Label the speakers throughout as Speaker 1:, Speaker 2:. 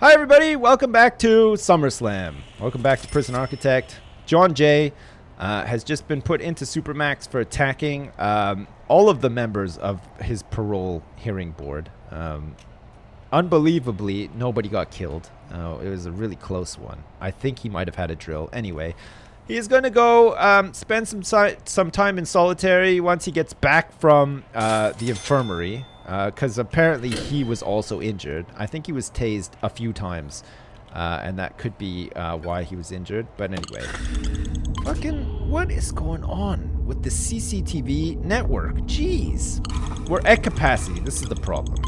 Speaker 1: Hi everybody, welcome back to SummerSlam. Welcome back to Prison Architect. John Jay has just been put into Supermax for attacking all of the members of his parole hearing board. Unbelievably, nobody got killed. It was a really close one. I think he might have had a drill. Anyway, he is going to go spend some time in solitary once he gets back from the infirmary. Because apparently he was also injured. I think he was tased a few times. And that could be why he was injured. But anyway. Fucking, what is going on with the CCTV network? Jeez. We're at capacity. This is the problem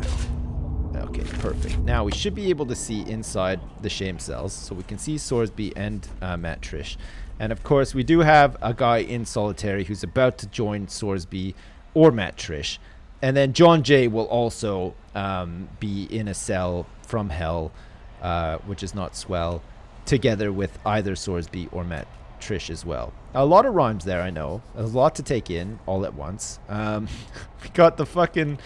Speaker 1: now. Okay, perfect. Now we should be able to see inside the shame cells. So we can see Sorsby and Matt Trish. And of course, we do have a guy in solitary who's about to join Sorsby or Matt Trish. And then John Jay will also be in a cell from hell, which is not swell, together with either Sorsby or Matt Trish as well. A lot of rhymes there, I know. There's a lot to take in all at once. We got the fucking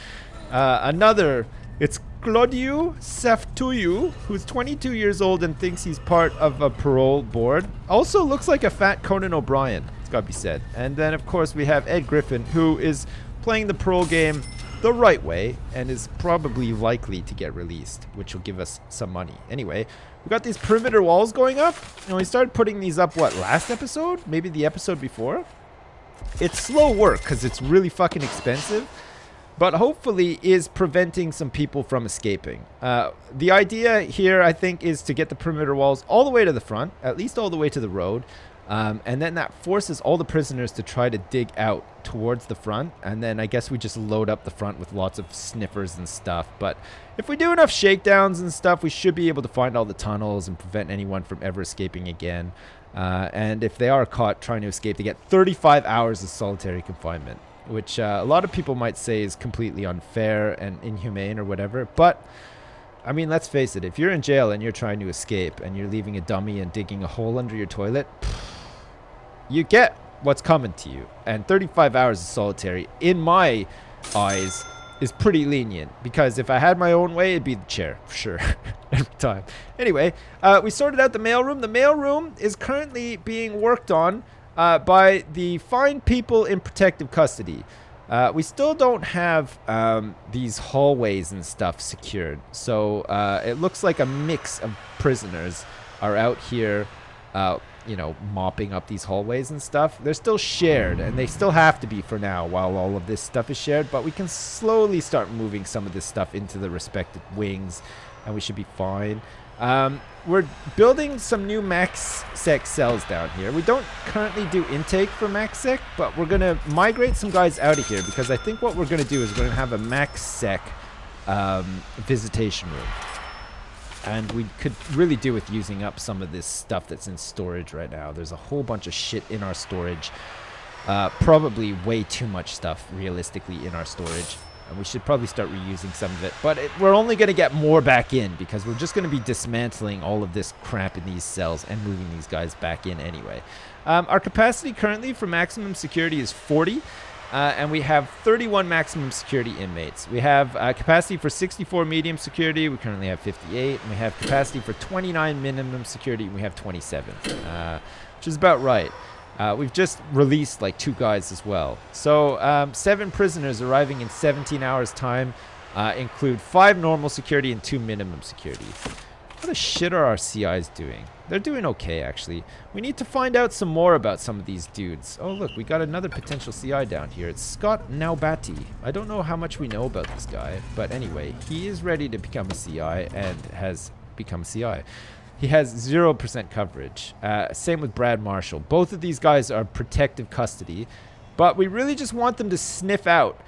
Speaker 1: another. It's Claudiu Saftuyu, who's 22 years old and thinks he's part of a parole board. Also looks like a fat Conan O'Brien, it's got to be said. And then, of course, we have Ed Griffin, who is playing the parole game the right way and is probably likely to get released, which will give us some money. Anyway, we got these perimeter walls going up. And we started putting these up, what, last episode? Maybe the episode before? It's slow work because it's really fucking expensive, but hopefully is preventing some people from escaping. The idea here, I think, is to get the perimeter walls all the way to the front, at least all the way to the road. And then that forces all the prisoners to try to dig out towards the front. And then I guess we just load up the front with lots of sniffers and stuff. But if we do enough shakedowns and stuff, we should be able to find all the tunnels and prevent anyone from ever escaping again. And if they are caught trying to escape, they get 35 hours of solitary confinement, which a lot of people might say is completely unfair and inhumane or whatever. But I mean, let's face it, if you're in jail and you're trying to escape and you're leaving a dummy and digging a hole under your toilet, you get what's coming to you. And 35 hours of solitary, in my eyes, is pretty lenient. Because if I had my own way, it'd be the chair, for sure, every time. Anyway, we sorted out the mailroom. The mailroom is currently being worked on by the fine people in protective custody. We still don't have these hallways and stuff secured. So it looks like a mix of prisoners are out here, mopping up these hallways and stuff. They're still shared, and they still have to be for now while all of this stuff is shared. But we can slowly start moving some of this stuff into the respective wings, and we should be fine. We're building some new MaxSec cells down here. We don't currently do intake for MaxSec, but we're going to migrate some guys out of here because I think what we're going to do is we're going to have a MaxSec visitation room. And we could really do with using up some of this stuff that's in storage right now. There's a whole bunch of shit in our storage. Probably way too much stuff, realistically, in our storage. And we should probably start reusing some of it. But we're only going to get more back in because we're just going to be dismantling all of this crap in these cells and moving these guys back in anyway. Our capacity currently for maximum security is 40. And we have 31 maximum security inmates. We have capacity for 64 medium security. We currently have 58. And we have capacity for 29 minimum security. And we have 27, which is about right. We've just released like 2 guys as well. So 7 prisoners arriving in 17 hours time include 5 normal security and 2 minimum security. What the shit are our CIs doing? They're doing okay, actually. We need to find out some more about some of these dudes. Oh, look, we got another potential CI down here. It's Scott Naubati. I don't know how much we know about this guy, but anyway, he is ready to become a CI and has become a CI. He has 0% coverage. Same with Brad Marshall. Both of these guys are protective custody, but we really just want them to sniff out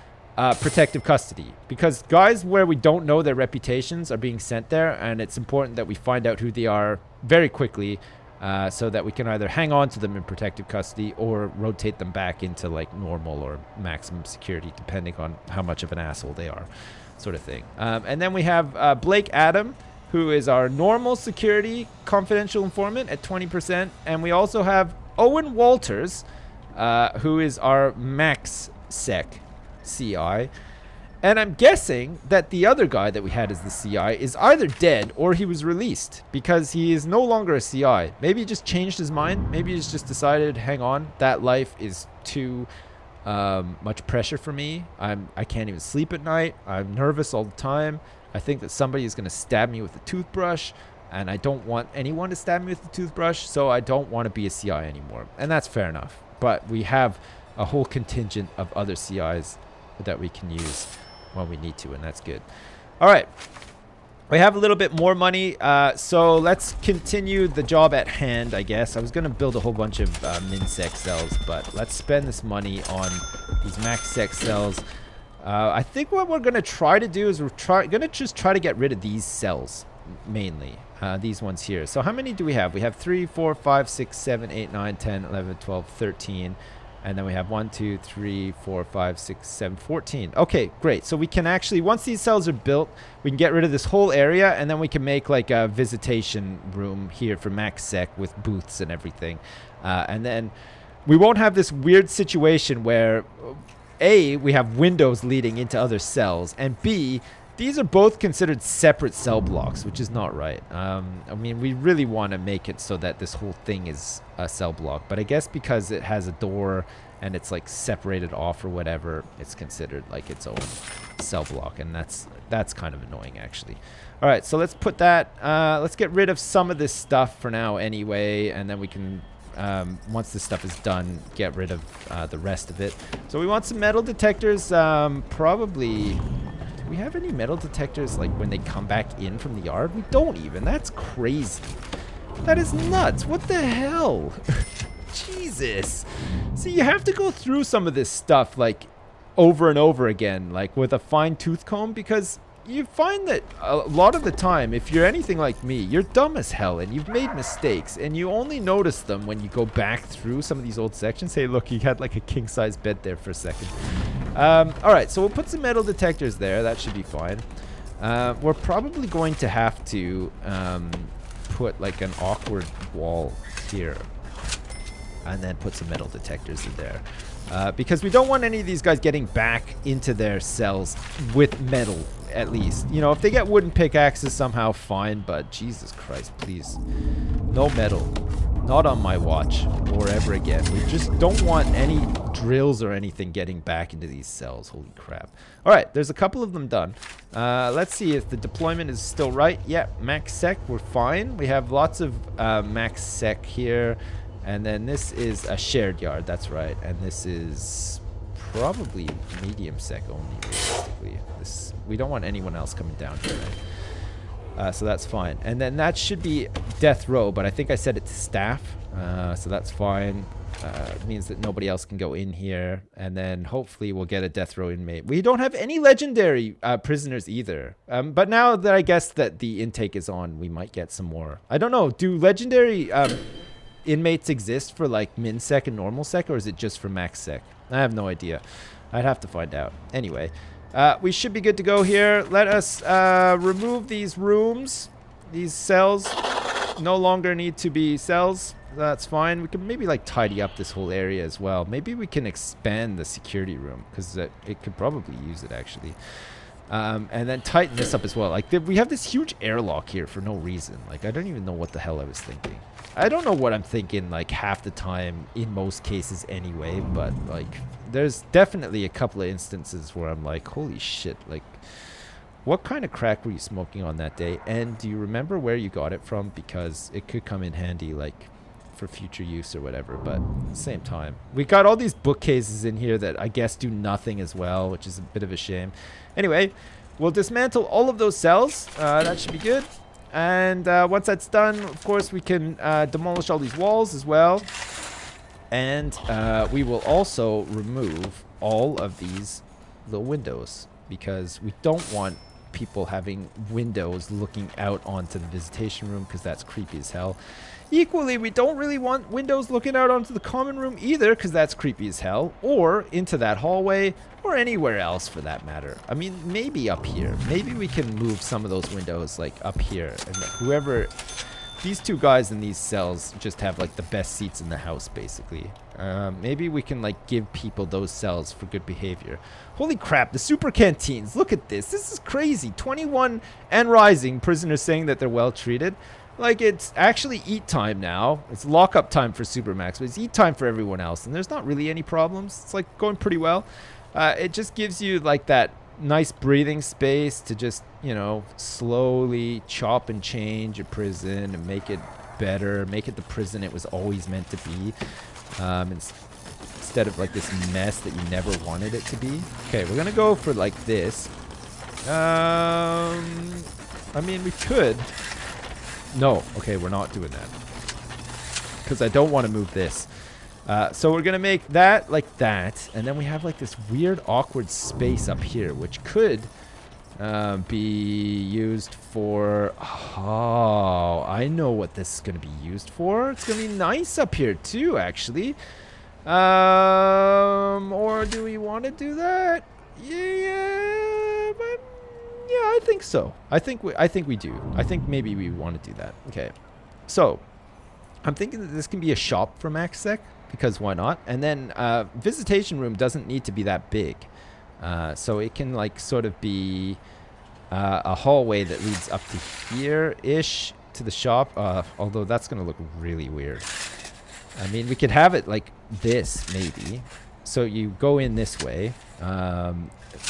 Speaker 1: protective custody because guys where we don't know their reputations are being sent there, and it's important that we find out who they are very quickly so that we can either hang on to them in protective custody or rotate them back into like normal or maximum security depending on how much of an asshole they are, sort of thing. And then we have Blake Adam, who is our normal security confidential informant at 20%, and we also have Owen Walters, who is our max sec CI. And I'm guessing that the other guy that we had as the CI is either dead or he was released because he is no longer a CI. Maybe he just changed his mind. Maybe he's just decided, hang on, that life is too much pressure for me. I can't even sleep at night. I'm nervous all the time. I think that somebody is going to stab me with a toothbrush, and I don't want anyone to stab me with a toothbrush, so I don't want to be a CI anymore. And that's fair enough. But we have a whole contingent of other CIs that we can use when we need to, and that's good. All right, we have a little bit more money, so let's continue the job at hand, I guess. I was going to build a whole bunch of min-sec cells, but let's spend this money on these max-sec cells. I think what we're going to try to do is we're going to just try to get rid of these cells, mainly. These ones here. So how many do we have? We have 3, 4, 5, 6, 7, 8, 9, 10, 11, 12, 13. And then we have 1, 2, 3, 4, 5, 6, 7, 14. Okay, great. So we can actually, once these cells are built, we can get rid of this whole area, and then we can make like a visitation room here for max sec with booths and everything. And then we won't have this weird situation where A, we have windows leading into other cells, and B, these are both considered separate cell blocks, which is not right. I mean, we really want to make it so that this whole thing is a cell block. But I guess because it has a door and it's like separated off or whatever, it's considered like its own cell block. And that's kind of annoying, actually. All right, so let's put that. Let's get rid of some of this stuff for now anyway. And then we can, once this stuff is done, get rid of the rest of it. So we want some metal detectors, probably... Do we have any metal detectors like when they come back in from the yard? We don't even. That's crazy. That is nuts. What the hell? Jesus. See, you have to go through some of this stuff like over and over again, like with a fine tooth comb, because you find that a lot of the time, if you're anything like me, you're dumb as hell and you've made mistakes and you only notice them when you go back through some of these old sections. Hey, look, you had like a king-size bed there for a second. All right, so we'll put some metal detectors there. That should be fine. We're probably going to have to put like an awkward wall here and then put some metal detectors in there. Because we don't want any of these guys getting back into their cells with metal, at least. You know, if they get wooden pickaxes somehow, fine, but Jesus Christ, please. No metal. Not on my watch or ever again. We just don't want any drills or anything getting back into these cells. Holy crap. All right, there's a couple of them done. Let's see if the deployment is still right. Yeah, max sec, we're fine. We have lots of max sec here. And then this is a shared yard, that's right. And this is probably medium sec only, realistically. We don't want anyone else coming down here, right? So that's fine. And then that should be death row, but I think I set it to staff. So that's fine. It means that nobody else can go in here. And then hopefully we'll get a death row inmate. We don't have any legendary prisoners either. But now that I guess that the intake is on, we might get some more. I don't know. Do legendary... inmates exist for like min sec and normal sec, or is it just for max sec? I have no idea. I'd have to find out. Anyway, we should be good to go here. Let us remove these rooms. These cells no longer need to be cells. That's fine. We can maybe like tidy up this whole area as well. Maybe we can expand the security room because it could probably use it actually. And then tighten this up as well. Like we have this huge airlock here for no reason. Like I don't even know what the hell I was thinking. I don't know what I'm thinking like half the time in most cases anyway, but like there's definitely a couple of instances where I'm like, holy shit, like what kind of crack were you smoking on that day? And do you remember where you got it from? Because it could come in handy like for future use or whatever, but at the same time. We got all these bookcases in here that I guess do nothing as well, which is a bit of a shame. Anyway, we'll dismantle all of those cells. That should be good. And once that's done, of course, we can demolish all these walls as well. And we will also remove all of these little windows because we don't want people having windows looking out onto the visitation room because that's creepy as hell. Equally, we don't really want windows looking out onto the common room either because that's creepy as hell, or into that hallway, or anywhere else for that matter. I mean, maybe up here. Maybe we can move some of those windows like up here, and whoever these two guys in these cells just have like the best seats in the house, basically. Maybe we can like give people those cells for good behavior. Holy crap, the super canteens. Look at this. This is crazy. 21 and rising prisoners saying that they're well treated. Like, it's actually eat time now. It's lockup time for Supermax, but it's eat time for everyone else. And there's not really any problems. It's like going pretty well. It just gives you like that nice breathing space to just, you know, slowly chop and change your prison and make it better. Make it the prison it was always meant to be. Instead of like this mess that you never wanted it to be. Okay, we're going to go for like this. I mean, we could. No, okay, we're not doing that. Because I don't want to move this. So we're going to make that like that. And then we have like this weird, awkward space up here, which could be used for... Oh, I know what this is going to be used for. It's going to be nice up here too, actually. Or do we want to do that? Yeah, but... Yeah, I think so. I think we do. I think maybe we want to do that. Okay. So, I'm thinking that this can be a shop for MaxSec, because why not? And then visitation room doesn't need to be that big. So it can like sort of be a hallway that leads up to here-ish to the shop. Although that's going to look really weird. I mean, we could have it like this, maybe. So you go in this way.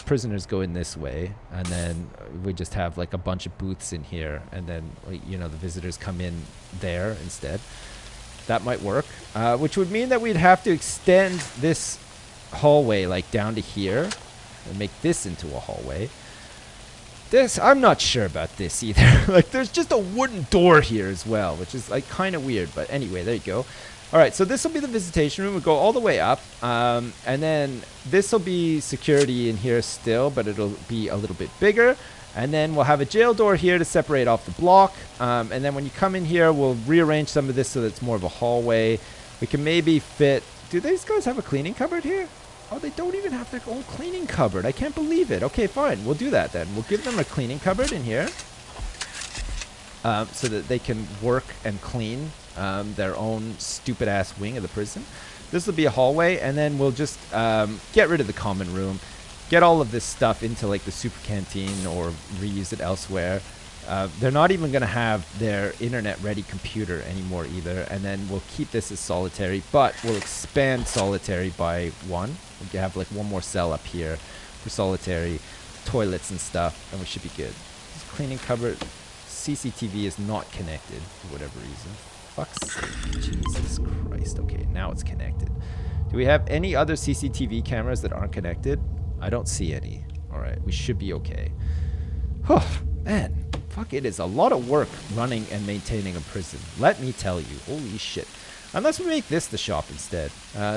Speaker 1: Prisoners go in this way, and then we just have like a bunch of booths in here, and then, you know, the visitors come in there instead. That might work, which would mean that we'd have to extend this hallway like down to here and make this into a hallway. This, I'm not sure about this either. Like, there's just a wooden door here as well, which is like kind of weird, but anyway, there you go. All right, so this will be the visitation room. We'll go all the way up, and then this will be security in here still, but it'll be a little bit bigger. And then we'll have a jail door here to separate off the block. And then when you come in here, we'll rearrange some of this so that it's more of a hallway. We can maybe fit... Do these guys have a cleaning cupboard here? Oh, they don't even have their own cleaning cupboard. I can't believe it. Okay, fine. We'll do that then. We'll give them a cleaning cupboard in here. So that they can work and clean their own stupid-ass wing of the prison. This will be a hallway, and then we'll just get rid of the common room, get all of this stuff into like the super canteen or reuse it elsewhere. They're not even going to have their internet-ready computer anymore either, and then we'll keep this as solitary, but we'll expand solitary by one. We'll have like one more cell up here for solitary, toilets and stuff, and we should be good. This cleaning cupboard... CCTV is not connected for whatever reason. Fuck's sake. Jesus Christ. Okay, now it's connected. Do we have any other CCTV cameras that aren't connected? I don't see any. Alright, we should be okay. Oh, man. Fuck, it is a lot of work running and maintaining a prison. Let me tell you. Holy shit. Unless we make this the shop instead.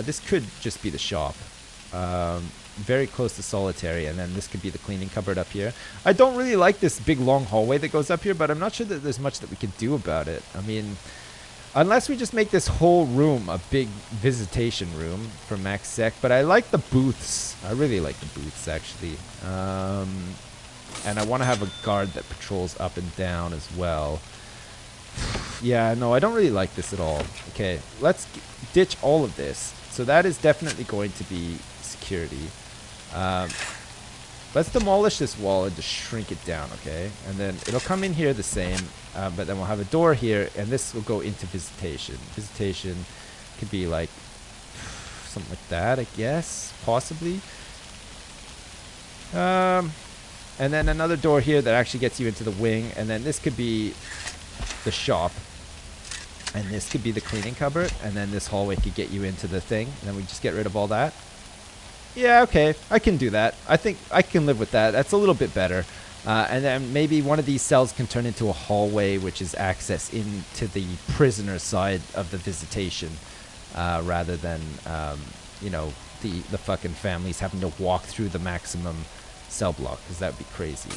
Speaker 1: This could just be the shop. Very close to solitary, and then this could be the cleaning cupboard up here. I don't really like this big long hallway that goes up here, but I'm not sure that there's much that we could do about it. I mean, unless we just make this whole room a big visitation room for MaxSec, but I like the booths. I really like the booths, actually. And I want to have a guard that patrols up and down as well. Yeah, no, I don't really like this at all. Okay, let's ditch all of this. So that is definitely going to be security. Let's demolish this wall and just shrink it down, okay? And then it'll come in here the same, but then we'll have a door here, and this will go into visitation. Visitation could be like something like that, I guess, possibly. And then another door here that actually gets you into the wing, and then this could be the shop, and this could be the cleaning cupboard, and then this hallway could get you into the thing, and then we just get rid of all that. Yeah, okay, I can do that. I think I can live with that. That's a little bit better. And then maybe one of these cells can turn into a hallway, which is access into the prisoner side of the visitation, rather than, you know, the fucking families having to walk through the maximum cell block, because that would be crazy.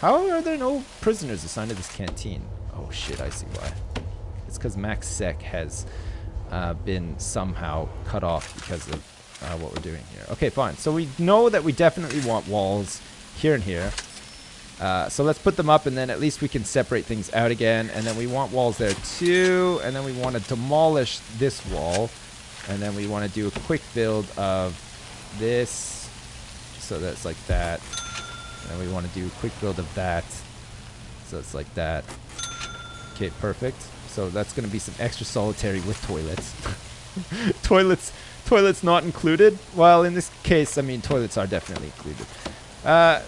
Speaker 1: How are there no prisoners assigned to this canteen? Oh shit, I see why. It's because MaxSec has been somehow cut off because of what we're doing here. Okay, fine. So we know that we definitely want walls here and here. So let's put them up, and then at least we can separate things out again. And then we want walls there too. And then we want to demolish this wall. And then we want to do a quick build of this. So that's like that. And we want to do a quick build of that. So it's like that. Okay, perfect. So that's going to be some extra solitary with toilets. Toilets not included. Well, in this case, I mean, toilets are definitely included.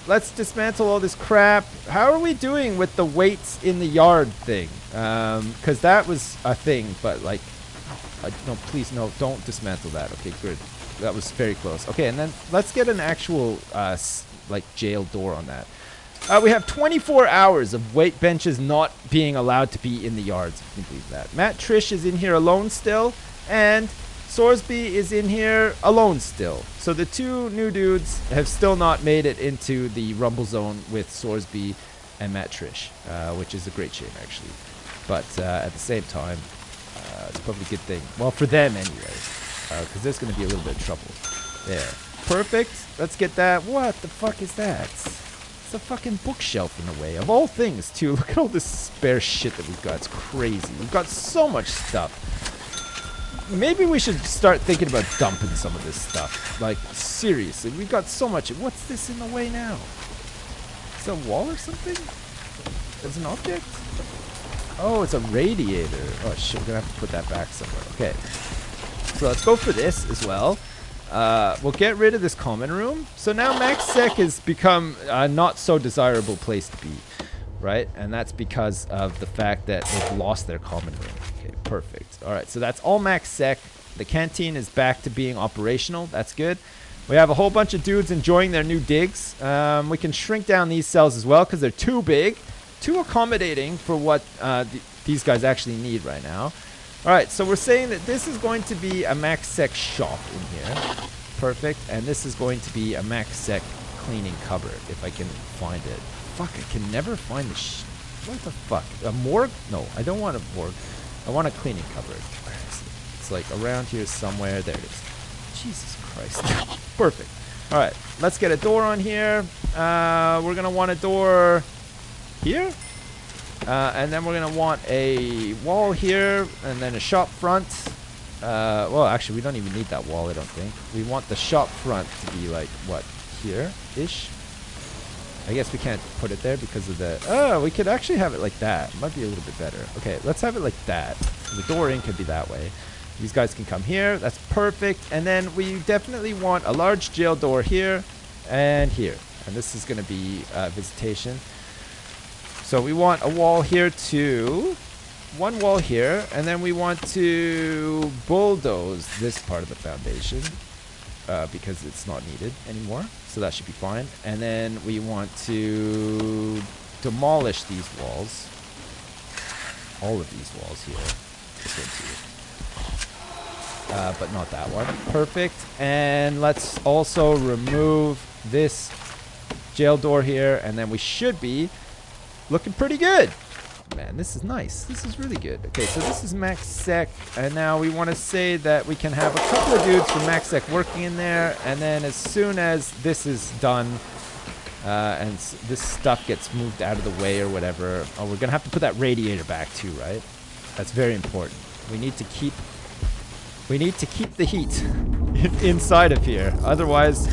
Speaker 1: Let's dismantle all this crap. How are we doing with the weights in the yard thing? Because that was a thing, but like, no, please, no, don't dismantle that. Okay, good. That was very close. Okay, and then let's get an actual, like, jail door on that. We have 24 hours of weight benches not being allowed to be in the yards, if you can believe that. Matt Trish is in here alone still, and Sorsby is in here alone still. So the two new dudes have still not made it into the Rumble Zone with Sorsby and Matt Trish, which is a great shame, actually. But at the same time, it's probably a good thing. Well, for them anyway, because there's going to be a little bit of trouble. There. Perfect. Let's get that. What the fuck is that? It's a fucking bookshelf in the way. Of all things, too. Look at all this spare shit that we've got. It's crazy. We've got so much stuff. Maybe we should start thinking about dumping some of this stuff. Like, seriously. We've got so much. What's this in the way now? Is it a wall or something? It's an object? Oh, it's a radiator. Oh, shit. We're going to have to put that back somewhere. Okay. So let's go for this as well. We'll get rid of this common room. So now MaxSec has become a not so desirable place to be, right? And that's because of the fact that they've lost their common room. Okay, perfect. All right, so that's all MaxSec. The canteen is back to being operational. That's good. We have a whole bunch of dudes enjoying their new digs. We can shrink down these cells as well because they're too big, too accommodating for what these guys actually need right now. All right, so we're saying that this is going to be a MaxSec shop in here. Perfect. And this is going to be a MaxSec cleaning cupboard, if I can find it. Fuck, I can never find the what the fuck? A morgue? No, I don't want a morgue. I want a cleaning cupboard. It's like around here somewhere. There it is. Jesus Christ. Perfect. All right, let's get a door on here. We're going to want a door here. And then we're going to want a wall here, and then a shop front. Well, actually, we don't even need that wall, I don't think. We want the shop front to be like, what, here-ish? I guess we can't put it there because of the... Oh, we could actually have it like that. Might be a little bit better. Okay, let's have it like that. The door in could be that way. These guys can come here. That's perfect. And then we definitely want a large jail door here and here. And this is going to be visitation. So we want a wall here too, one wall here, and then we want to bulldoze this part of the foundation because it's not needed anymore. So that should be fine. And then we want to demolish these walls, all of these walls here, this one too, but not that one. Perfect. And let's also remove this jail door here, and then we should be looking pretty good. Man, this is nice. This is really good. Okay, so this is MaxSec, and now we want to say that we can have a couple of dudes from MaxSec working in there, and then as soon as this is done, and this stuff gets moved out of the way or whatever, oh, we're gonna have to put that radiator back too, right? That's very important. We need to keep the heat inside of here. Otherwise,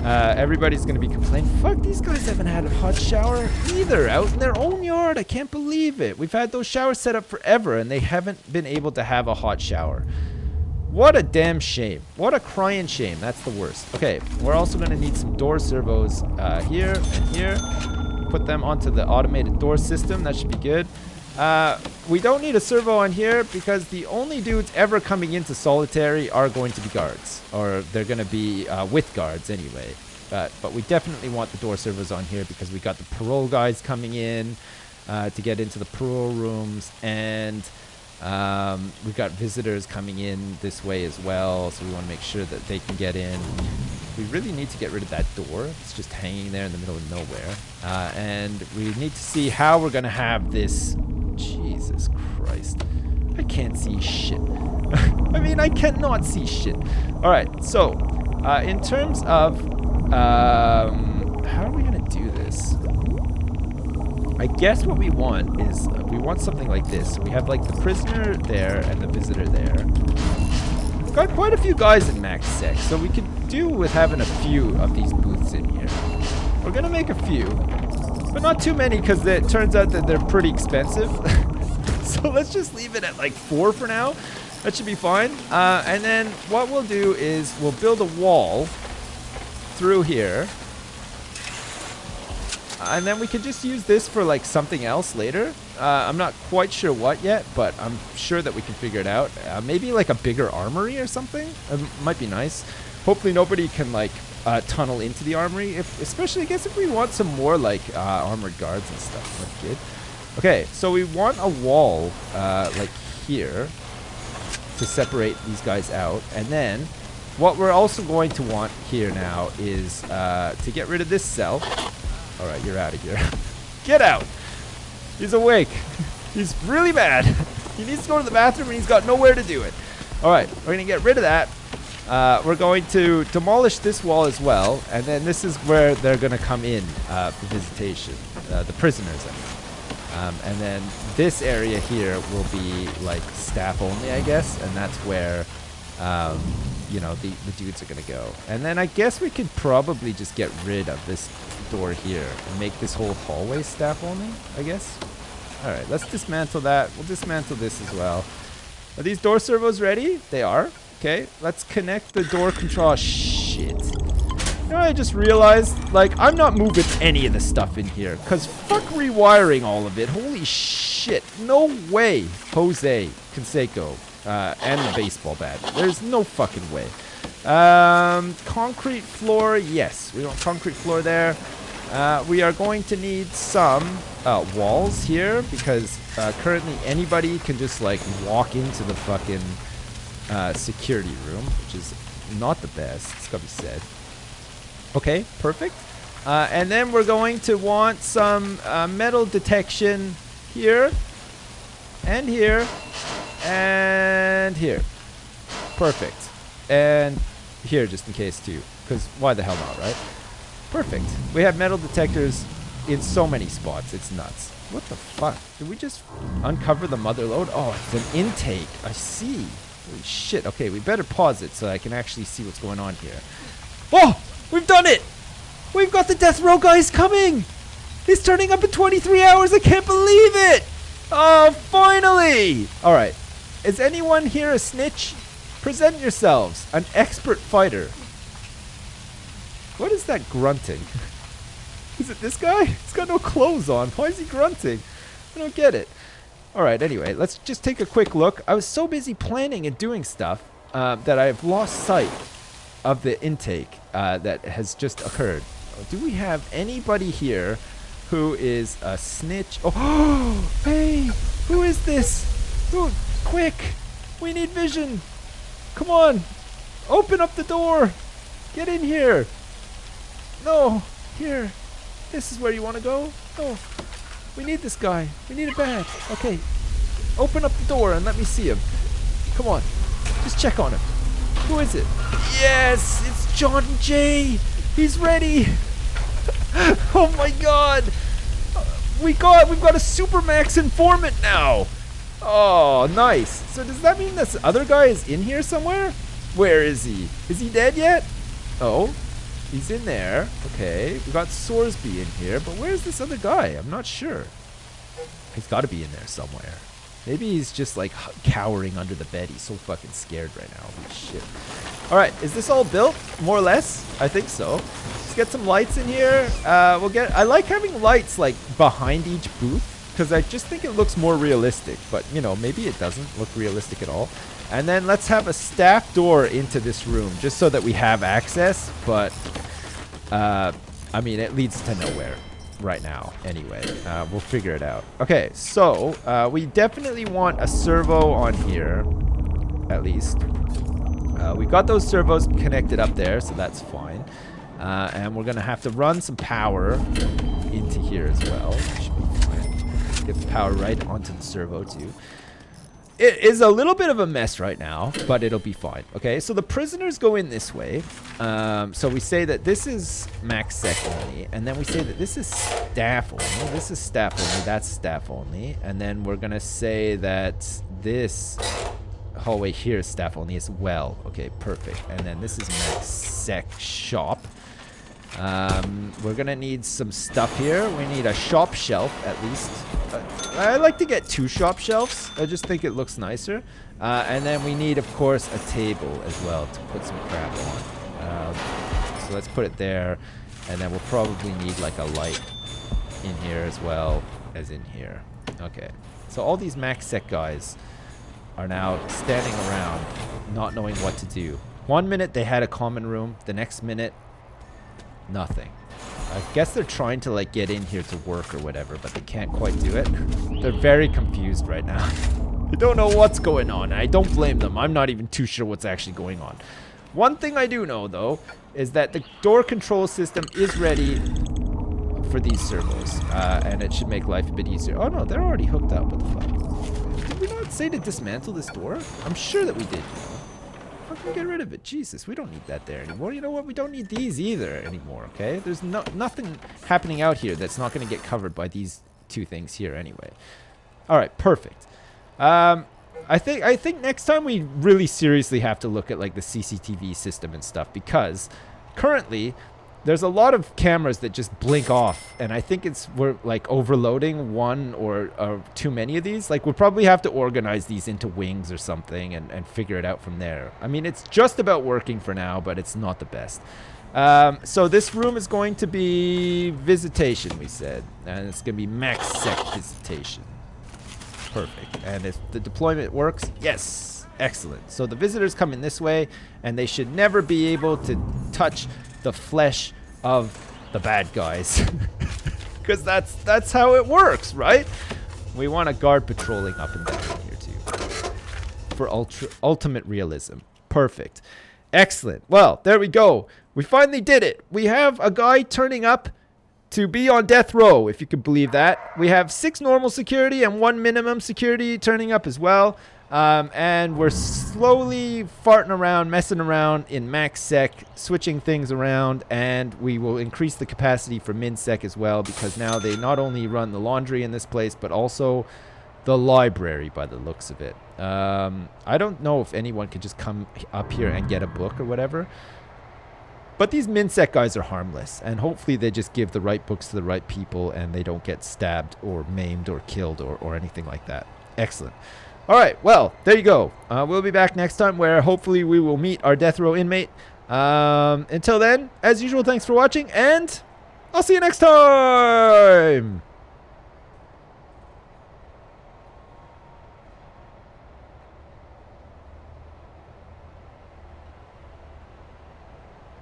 Speaker 1: everybody's going to be complaining. Fuck, these guys haven't had a hot shower either out in their own yard. I can't believe it. We've had those showers set up forever, and they haven't been able to have a hot shower. What a damn shame. What a crying shame. That's the worst. Okay, we're also going to need some door servos here and here. Put them onto the automated door system. That should be good. We don't need a servo on here because the only dudes ever coming into solitary are going to be guards, or they're going to be with guards anyway. But we definitely want the door servos on here because we got the parole guys coming in to get into the parole rooms, and we've got visitors coming in this way as well, so we want to make sure that they can get in. We really need to get rid of that door. It's just hanging there in the middle of nowhere. And we need to see how we're going to have this. Jesus Christ. I can't see shit. I mean, I cannot see shit. All right, so in terms of how are we going to do this? I guess what we want is we want something like this. So we have like the prisoner there and the visitor there. We've got quite a few guys in max sec, so we could do with having a few of these booths in here. We're gonna make a few, but not too many because it turns out that they're pretty expensive. So let's just leave it at like 4 for now. That should be fine. And then what we'll do is we'll build a wall through here. And then we could just use this for like something else later. I'm not quite sure what yet, but I'm sure that we can figure it out. Maybe like a bigger armory or something. It might be nice. Hopefully nobody can like tunnel into the armory. Especially I guess if we want some more like armored guards and stuff. That's good. Okay, so we want a wall like here to separate these guys out. And then what we're also going to want here now is to get rid of this cell. All right, you're out of here. Get out. He's awake. He's really mad. He needs to go to the bathroom and he's got nowhere to do it. All right, we're going to get rid of that. We're going to demolish this wall as well. And then this is where they're going to come in for visitation. The prisoners, I mean. And then this area here will be like staff only, I guess. And that's where, you know, the dudes are going to go. And then I guess we could probably just get rid of this door here and make this whole hallway staff only, I guess. All right, let's dismantle that. We'll dismantle this as well. Are these door servos ready? They are. Okay, let's connect the door control. Shit. You know, I just realized, like, I'm not moving any of the stuff in here because fuck rewiring all of it. Holy shit. No way Jose Canseco and the baseball bat. There's no fucking way. Concrete floor, yes. We want concrete floor there. We are going to need some walls here because currently anybody can just like walk into the fucking security room, which is not the best. It's gotta be said. Okay, perfect. And then we're going to want some metal detection here and here and here. Perfect. And here just in case too, because why the hell not, right? Perfect. We have metal detectors in so many spots. It's nuts. What the fuck? Did we just uncover the mother load? Oh, it's an intake. I see. Holy shit. Okay, we better pause it so I can actually see what's going on here. Oh, we've done it. We've got the death row guys coming. He's turning up in 23 hours. I can't believe it. Oh, finally. All right. Is anyone here a snitch? Present yourselves. An expert fighter. What is that grunting? Is it this guy? He's got no clothes on. Why is he grunting? I don't get it. All right, anyway, let's just take a quick look. I was so busy planning and doing stuff that I've lost sight of the intake that has just occurred. Do we have anybody here who is a snitch? Oh, hey, who is this? Who? Quick, we need vision. Come on, open up the door. Get in here. No, here. This is where you want to go? No. We need this guy. We need a bag. Okay. Open up the door and let me see him. Come on. Just check on him. Who is it? Yes, it's John J. He's ready. Oh my god. We've got a Supermax informant now. Oh, nice. So does that mean this other guy is in here somewhere? Where is he? Is he dead yet? Oh. He's in there. Okay. We got Sorsby in here, but where's this other guy? I'm not sure. He's got to be in there somewhere. Maybe he's just like cowering under the bed. He's so fucking scared right now. Holy shit. All right. Is this all built? More or less? I think so. Let's get some lights in here. I like having lights like behind each booth because I just think it looks more realistic, but you know, maybe it doesn't look realistic at all. And then let's have a staff door into this room just so that we have access. But, I mean, it leads to nowhere right now. Anyway, we'll figure it out. Okay, so we definitely want a servo on here, at least. We've got those servos connected up there, so that's fine. And we're going to have to run some power into here as well. Should be fine. Get the power right onto the servo, too. It is a little bit of a mess right now, but it'll be fine. Okay, so the prisoners go in this way. So we say that this is max sec only, and then we say that this is staff only. This is staff only. That's staff only, and then we're gonna say that this hallway here is staff only as well. Okay, perfect. And then this is max sec shop. We're gonna need some stuff here. We need a shop shelf at least. I like to get 2 shop shelves. I just think it looks nicer. And then we need, of course, a table as well to put some crap on. So let's put it there. And then we'll probably need like a light in here as well as in here. Okay. So all these max sec guys are now standing around not knowing what to do. 1 minute they had a common room. The next minute, nothing. I guess they're trying to like get in here to work or whatever, but they can't quite do it. They're very confused right now. They don't know what's going on. I don't blame them. I'm not even too sure what's actually going on. One thing I do know though is that the door control system is ready for these servos, and it should make life a bit easier. Oh no, they're already hooked up. What the fuck? Did we not say to dismantle this door? I'm sure that we did. Fucking get rid of it. Jesus, we don't need that there anymore. You know what? We don't need these either anymore, okay? There's nothing happening out here that's not going to get covered by these 2 things here anyway. All right, perfect. I think next time we really seriously have to look at like the CCTV system and stuff, because currently there's a lot of cameras that just blink off, and I think we're like overloading one or too many of these. Like we'll probably have to organize these into wings or something and figure it out from there. I mean, it's just about working for now, but it's not the best. So this room is going to be visitation, we said, and it's going to be max sec visitation. Perfect. And if the deployment works, yes, excellent. So the visitors come in this way, and they should never be able to touch the flesh of the bad guys, because that's how it works, right? We want a guard patrolling up and down here too for ultimate realism. Perfect. Excellent. Well, there we go. We finally did it. We have a guy turning up to be on death row, if you could believe that. We have 6 normal security and 1 minimum security turning up as well. And we're slowly farting around, messing around in max sec, switching things around, and we will increase the capacity for min sec as well, because now they not only run the laundry in this place, but also the library by the looks of it. I don't know if anyone could just come up here and get a book or whatever, but these min sec guys are harmless, and hopefully they just give the right books to the right people and they don't get stabbed or maimed or killed or anything like that. Excellent. All right, well, there you go. We'll be back next time where hopefully we will meet our death row inmate. Until then, as usual, thanks for watching, and I'll see you next time.